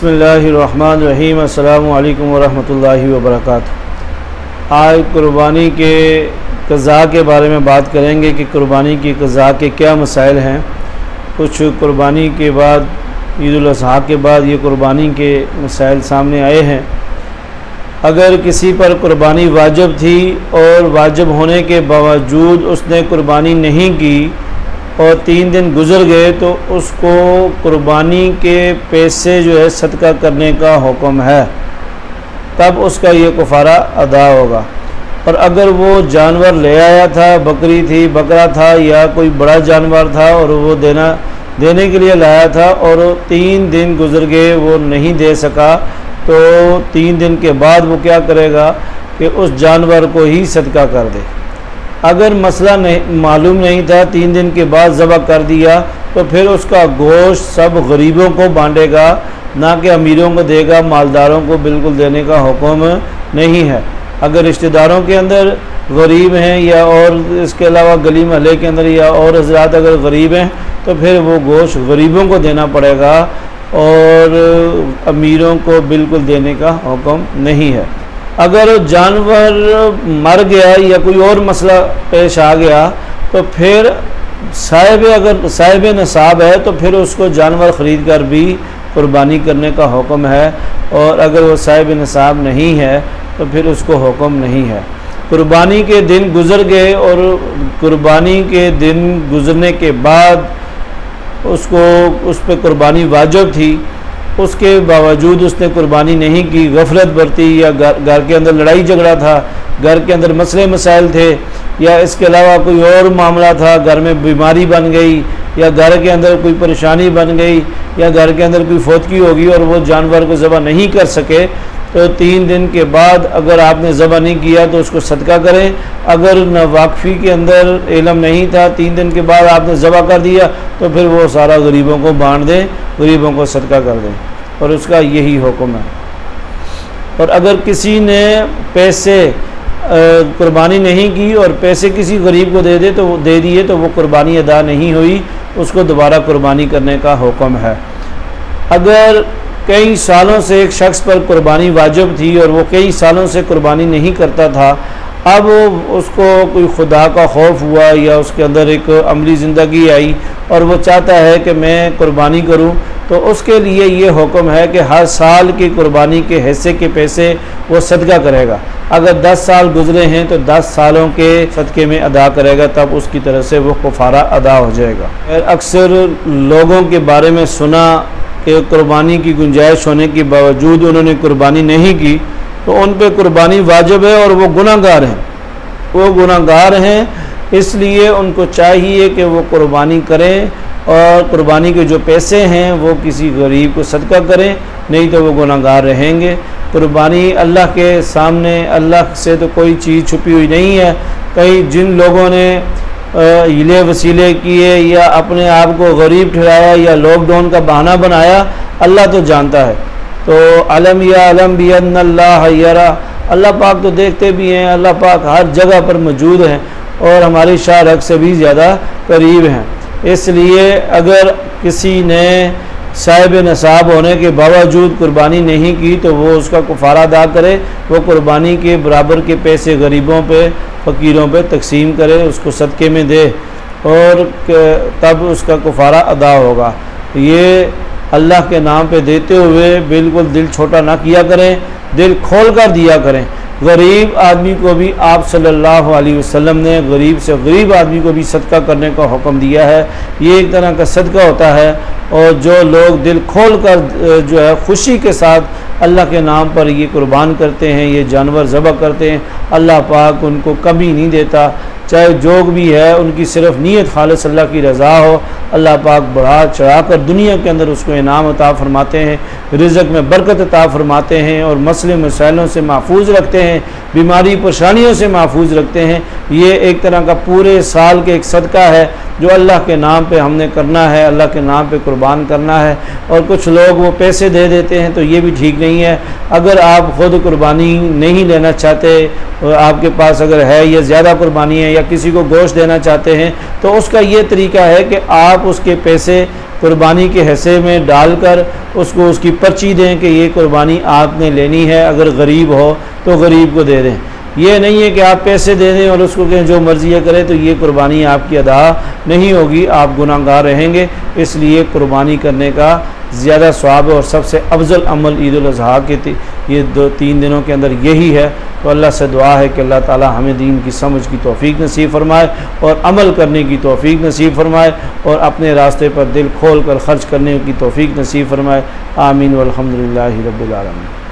बिस्मिल्लाहिर्रहमानिर्रहीम। अस्सलामु अलैकुम वरहमतुल्लाहि वबरकातुहू। आज कुर्बानी के क़ज़ा के बारे में बात करेंगे कि कुर्बानी की क़ज़ा के क्या मसाइल हैं। कुछ कुर्बानी के बाद ईद उल अज़हा के बाद ये कुर्बानी के मसाइल सामने आए हैं। अगर किसी पर कुर्बानी वाजिब थी और वाजिब होने के बावजूद उसने कुर्बानी नहीं की और 3 दिन गुज़र गए तो उसको कुर्बानी के पैसे जो है सदका करने का हुक्म है, तब उसका ये कफ़ारा अदा होगा। और अगर वो जानवर ले आया था, बकरी थी, बकरा था या कोई बड़ा जानवर था और वो देने के लिए लाया था और 3 दिन गुज़र गए वो नहीं दे सका, तो 3 दिन के बाद वो क्या करेगा कि उस जानवर को ही सदका कर दे। अगर मसला नहीं मालूम नहीं था, 3 दिन के बाद ज़बह कर दिया, तो फिर उसका गोश्त सब गरीबों को बांटेगा, ना कि अमीरों को देगा। मालदारों को बिल्कुल देने का हुक्म नहीं है। अगर रिश्तेदारों के अंदर गरीब हैं या और इसके अलावा गली महल्ले के अंदर या और हज़रात अगर गरीब हैं तो फिर वो गोश्त गरीबों को देना पड़ेगा और अमीरों को बिल्कुल देने का हुक्म नहीं है। अगर जानवर मर गया या कोई और मसला पेश आ गया तो फिर अगर साहिब नसाब है तो फिर उसको जानवर ख़रीद कर भी कुर्बानी करने का हुक्म है, और अगर वो साहिब नसाब नहीं है तो फिर उसको हुक्म नहीं है। कुर्बानी के दिन गुज़र गए और कुर्बानी के दिन गुज़रने के बाद उसको उस पर कुर्बानी वाजिब थी, उसके बावजूद उसने कुर्बानी नहीं की, गफलत बरती या घर के अंदर लड़ाई झगड़ा था, घर के अंदर मसले मसाइल थे या इसके अलावा कोई और मामला था, घर में बीमारी बन गई या घर के अंदर कोई परेशानी बन गई या घर के अंदर कोई फौतगी होगी और वो जानवर को ज़बह नहीं कर सके, तो 3 दिन के बाद अगर आपने ज़बह नहीं किया तो उसको सदका करें। अगर न वाक़फ़ी के अंदर इल्म नहीं था, 3 दिन के बाद आपने ज़बह कर दिया तो फिर वो सारा गरीबों को बांट दें, गरीबों को सदका कर दें, और उसका यही हुक्म है। और अगर किसी ने पैसे कुर्बानी नहीं की और पैसे किसी गरीब को दे दिए तो वो कुर्बानी अदा नहीं हुई, उसको दोबारा कुर्बानी करने का हुक्म है। अगर कई सालों से एक शख्स पर कुर्बानी वाजिब थी और वो कई सालों से कुर्बानी नहीं करता था, अब उसको कोई खुदा का खौफ हुआ या उसके अंदर एक अमली ज़िंदगी आई और वो चाहता है कि मैं कुर्बानी करूं, तो उसके लिए ये हुक्म है कि हर साल की कुर्बानी के हिस्से के पैसे वो सदका करेगा। अगर 10 साल गुजरे हैं तो 10 सालों के सदक़े में अदा करेगा, तब उसकी तरफ से वो कफ़ारा अदा हो जाएगा। अक्सर लोगों के बारे में सुना कि कुर्बानी की गुंजाइश होने के बावजूद उन्होंने कुर्बानी नहीं की, तो उन पे कुर्बानी वाजिब है और वो गुनाहगार हैं। वो गुनाहगार हैं, इसलिए उनको चाहिए कि वो कुर्बानी करें और कुर्बानी के जो पैसे हैं वो किसी गरीब को सदका करें, नहीं तो वो गुनाहगार रहेंगे। कुर्बानी अल्लाह के सामने, अल्लाह से तो कोई चीज़ छुपी हुई नहीं है। कई जिन लोगों ने हिले वसीले किए या अपने आप को गरीब ठहराया या लॉकडाउन का बहाना बनाया, अल्लाह तो जानता है। तो अलम या अलम भी अल्लाह यरा, अल्लाह पाक तो देखते भी हैं, अल्लाह पाक हर जगह पर मौजूद हैं और हमारी शारक से भी ज़्यादा करीब हैं। इसलिए अगर किसी ने साहिब नसाब होने के बावजूद कुर्बानी नहीं की तो वो उसका कफ़ारा अदा करे, वो कुर्बानी के बराबर के पैसे गरीबों पे, फ़कीरों पे तकसीम करे, उसको सदक़े में दे और तब उसका कफ़ारा अदा होगा। ये अल्लाह के नाम पे देते हुए बिल्कुल दिल छोटा ना किया करें, दिल खोल कर दिया करें। गरीब आदमी को भी आप सल्लल्लाहु अलैहि वसल्लम ने गरीब से गरीब आदमी को भी सदका करने का हुक्म दिया है। ये एक तरह का सदका होता है, और जो लोग दिल खोल कर जो है खुशी के साथ अल्लाह के नाम पर ये कुर्बान करते हैं, ये जानवर ज़बह करते हैं, अल्लाह पाक उनको कभी नहीं देता। चाहे जोग भी है, उनकी सिर्फ नीयत खालिस अल्लाह की रज़ा हो, अल्लाह पाक बढ़ा चढ़ा कर दुनिया के अंदर उसको इनाम अता फरमाते हैं, रिज़्क़ में बरकत अता फरमाते हैं और मसले मसाइलों से महफूज रखते हैं, बीमारी परेशानियों से महफूज रखते हैं। ये एक तरह का पूरे साल के एक सदका है जो अल्लाह के नाम पे हमने करना है, अल्लाह के नाम पे कुर्बान करना है। और कुछ लोग वो पैसे दे देते हैं, तो ये भी ठीक नहीं है। अगर आप ख़ुद कुर्बानी नहीं लेना चाहते, आपके पास अगर है या ज़्यादा कुर्बानी है या किसी को गोश्त देना चाहते हैं, तो उसका ये तरीका है कि आप उसके पैसे कुर्बानी के हिस्से में डालकर उसको उसकी पर्ची दें कि ये कुर्बानी आपने लेनी है, अगर गरीब हो तो गरीब को दे दें। ये नहीं है कि आप पैसे दे दें और उसको कहें जो मर्ज़ी है करे, तो ये कुर्बानी आपकी अदा नहीं होगी, आप गुनाहगार रहेंगे। इसलिए कुर्बानी करने का ज़्यादा सवाब है और सबसे अफजल अमल ईद उल अज़हा के ये 2-3 दिनों के अंदर यही है। तो अल्लाह से दुआ है कि अल्लाह ताला हमें दीन की समझ की तौफीक नसीब फरमाए और अमल करने की तौफीक नसीब फरमाए और अपने रास्ते पर दिल खोल कर ख़र्च करने की तौफीक नसीब फरमाए। आमीन वल्हम्दुलिल्लाहि रब्बिल आलमीन।